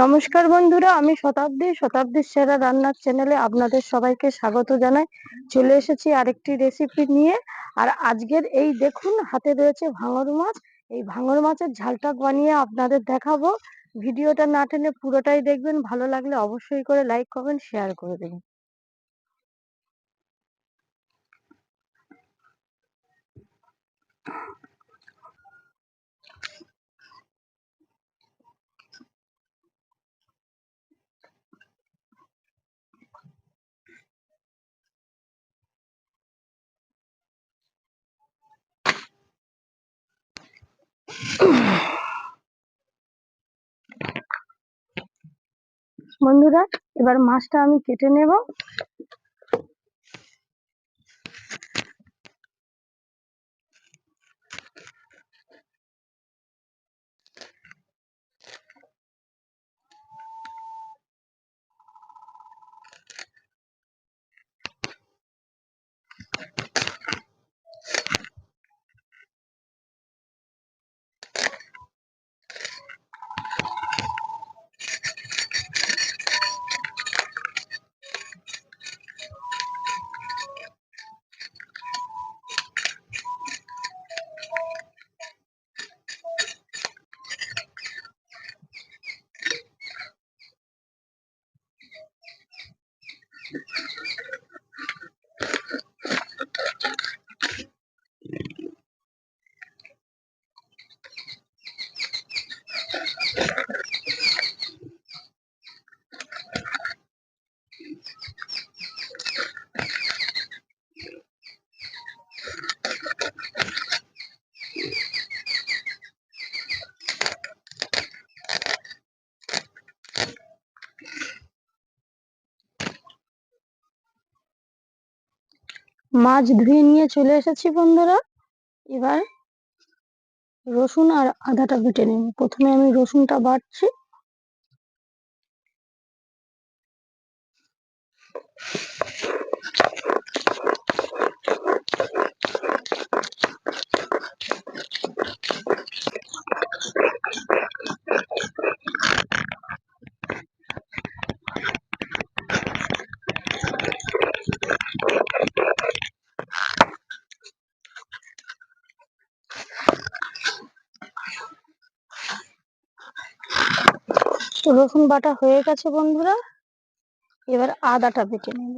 নমস্কার বন্ধুরা, আমি শতাব্দীর সেরা রান্নার চ্যানেলে আপনাদের সবাইকে স্বাগত জানাই। চলে এসেছি আরেকটি রেসিপি নিয়ে। আর আজকের এই দেখুন, হাতে রয়েছে ভাঙর মাছ। এই ভাঙর মাছের ঝালটা বানিয়ে আপনাদের দেখাবো। ভিডিওটা না টেনে পুরোটাই দেখবেন। ভালো লাগলে অবশ্যই করে লাইক কমেন্ট শেয়ার করে দেবেন। বন্ধুরা, এবার মাছটা আমি কেটে নেব। মাছ ধুয়ে নিয়ে চলে এসেছি বন্ধুরা। এবার রসুন আর আদাটা বেটে নেব। প্রথমে আমি রসুনটা বাটছি। তো রসুন বাটা হয়ে গেছে বন্ধুরা। এবার আদাটা বেটে নেব।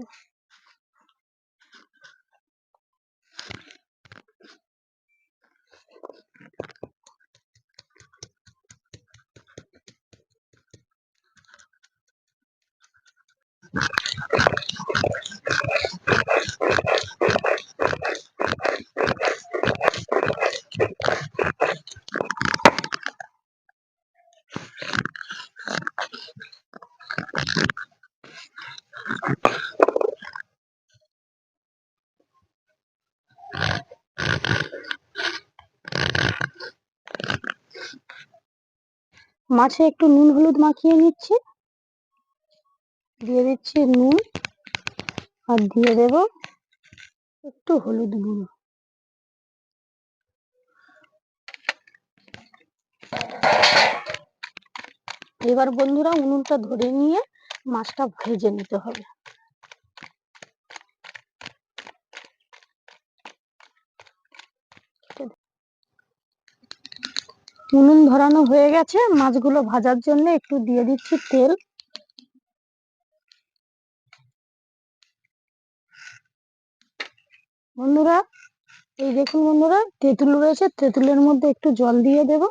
মাছে একটু নুন হলুদ মাখিয়ে নিচ্ছি। দিয়ে দিচ্ছি নুন, আর দিয়ে দেব একটু হলুদ গুঁড়ো। এবার বন্ধুরা, উনুনটা ধরে নিয়ে মাছটা ভেজে নিতে হবে। উনুন ধরানো হয়ে গেছে। মাছগুলো ভাজার জন্য একটু দিয়ে দিচ্ছি তেল। বন্ধুরা, এই দেখুন বন্ধুরা, তেঁতুল রয়েছে, তেঁতুলের মধ্যে একটু জল দিয়ে দেব।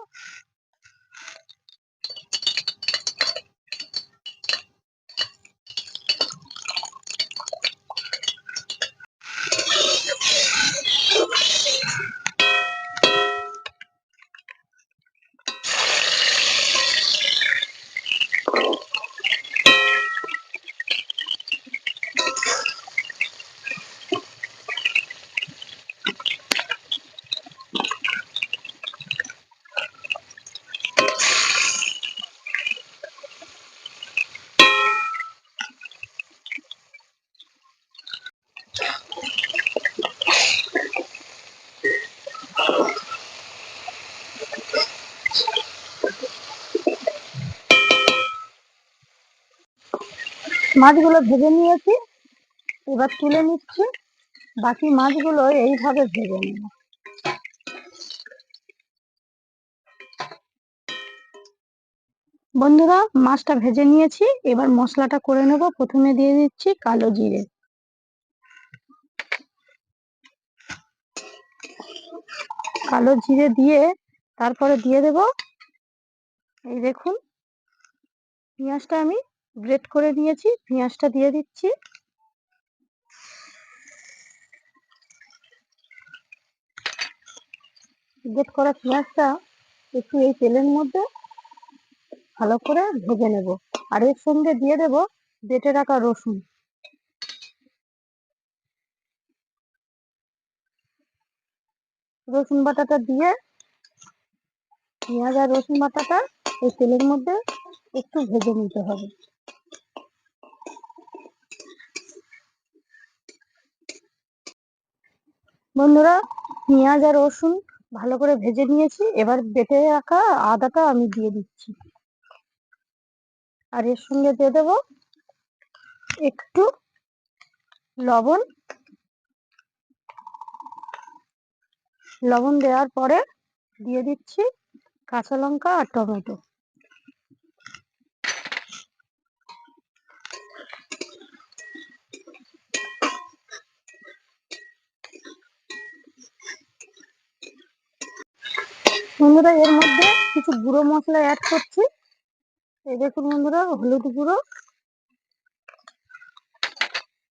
মাছগুলো ভেজে নিয়েছি, এবার তুলে নিচ্ছি। বাকি মাছগুলো এইভাবে ভেজে নেব। বন্ধুরা, মাছটা ভেজে নিয়েছি, এবার মশলাটা করে নেব। প্রথমে দিয়ে দিচ্ছি কালো জিরে, কালো জিরে দিয়ে তারপরে দিয়ে দেব, এই দেখুন পেঁয়াজটা আমি গ্রেট করে নিয়েছি, পেঁয়াজটা দিয়ে দিচ্ছি। গ্রেট করা পেঁয়াজটা একটু এই তেলের মধ্যে ভালো করে ভেজে নেব। আর এর সঙ্গে দিয়ে দেব বেটে রাখা রসুন। রসুন বাটাটা দিয়ে পেঁয়াজ আর রসুন বাটাটা এই তেলের মধ্যে একটু ভেজে নিতে হবে। বন্ধুরা, পেঁয়াজ আর রসুন ভালো করে ভেজে নিয়েছি, এবার বেটে রাখা আদাটা আমি দিয়ে দিচ্ছি। আর এর সঙ্গে দিয়ে দেব একটু লবণ। লবণ দেওয়ার পরে দিয়ে দিচ্ছি কাঁচা লঙ্কা আর টমেটো। বন্ধুরা, এর মধ্যে কিছু গুঁড়ো মশলা অ্যাড করছি। এই দেখুন বন্ধুরা, হলুদ গুঁড়ো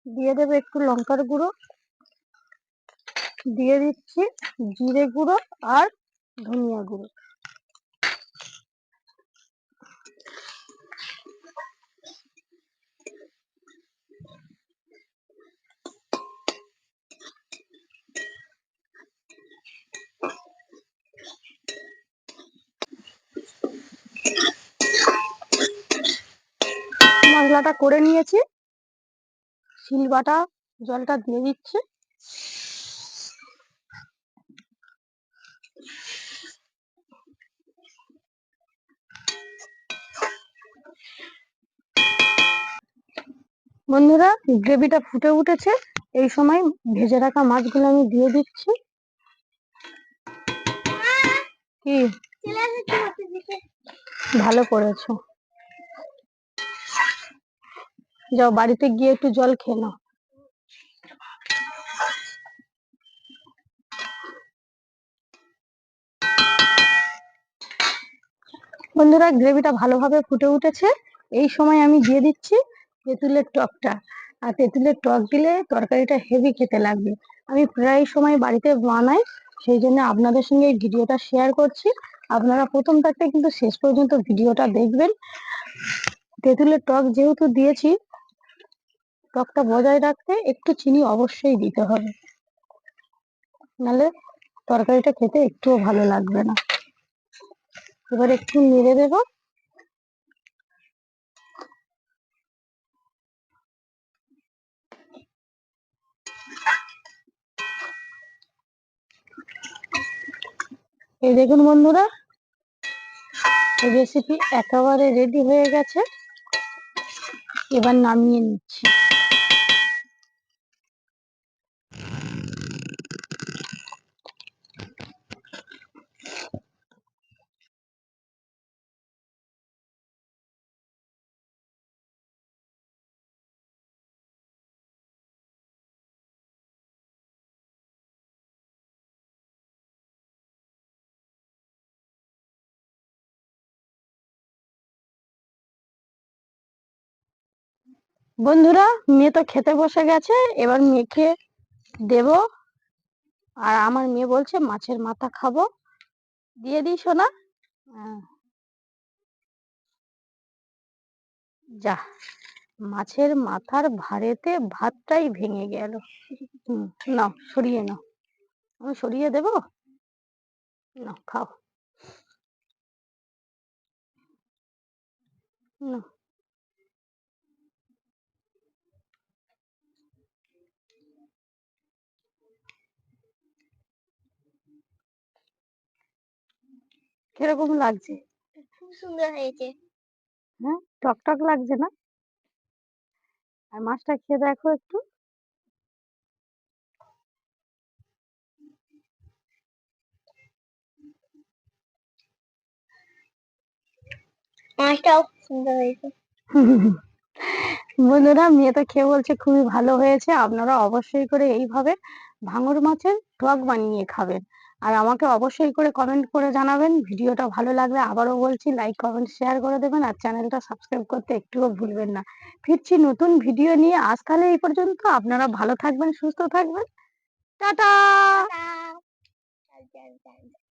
দিয়ে দেবো, একটু লঙ্কার গুঁড়ো দিয়ে দিচ্ছি, জিরে গুঁড়ো আর ধনিয়া গুঁড়ো। মশলাটা করে নিয়েছি, শিলবাটা জলটা দিয়ে দিচ্ছি। বন্ধুরা, গ্রেভিটা ফুটে উঠেছে, এই সময় ভেজে রাখা মাছগুলো আমি দিয়ে দিচ্ছি। কি ভালো করেছো, যাও বাড়িতে গিয়ে একটু জল খেয়ে নাও। বন্ধুরা, গ্রেভিটা ভালোভাবে ফুটে উঠেছে, এই সময় আমি দিয়ে দিচ্ছি তেঁতুলের টকটা। আর তেঁতুলের টক দিলে তরকারিটা হেভি খেতে লাগবে। আমি প্রায় সময় বাড়িতে বানাই, সেই জন্য আপনাদের সঙ্গে এই ভিডিওটা শেয়ার করছি। আপনারা প্রথম থাকতে কিন্তু শেষ পর্যন্ত ভিডিওটা দেখবেন। তেঁতুলের টক যেহেতু দিয়েছি, টকটা বজায় রাখতে একটু চিনি অবশ্যই দিতে হবে, নাহলে তরকারিটা খেতে একটুও ভালো লাগবে না। এবার একটু নেড়ে দেবো। এই দেখুন বন্ধুরা, রেসিপি একেবারে রেডি হয়ে গেছে, এবার নামিয়ে নিচ্ছি। বন্ধুরা, মেয়ে তো খেতে বসে গেছে, এবার মেখে দেব। আর আমার মেয়ে বলছে মাছের মাথা খাবো, দিয়ে দিই সোনা। আহ, যা, মাছের মাথার ভারেতে ভাতটাই ভেঙে গেল। নাও সরিয়ে নাও, আমি সরিয়ে দেবো, নাও খাও। নাও, কিরকম লাগছে? খুব সুন্দর হয়েছে। হ্যাঁ, টক টক লাগছে না? আর মাছটা খেয়ে দেখো একটু। মাছটাও সুন্দর হয়েছে। বন্ধুরা, মেয়ে তো খেয়ে বলছে খুবই ভালো হয়েছে। আপনারা অবশ্যই করে এইভাবে ভাঙর মাছের টক বানিয়ে খাবেন। আর আমাকে অবশ্যই করে কমেন্ট করে জানাবেন। ভিডিওটা ভালো লাগলে আবারও বলছি লাইক, কমেন্ট, শেয়ার করে দেবেন। আর চ্যানেলটা সাবস্ক্রাইব করতে একটুও ভুলবেন না। ফিরছি নতুন ভিডিও নিয়ে। আজ তাহলে এই পর্যন্ত। আপনারা ভালো থাকবেন, সুস্থ থাকবেন। টাটা। টাটা।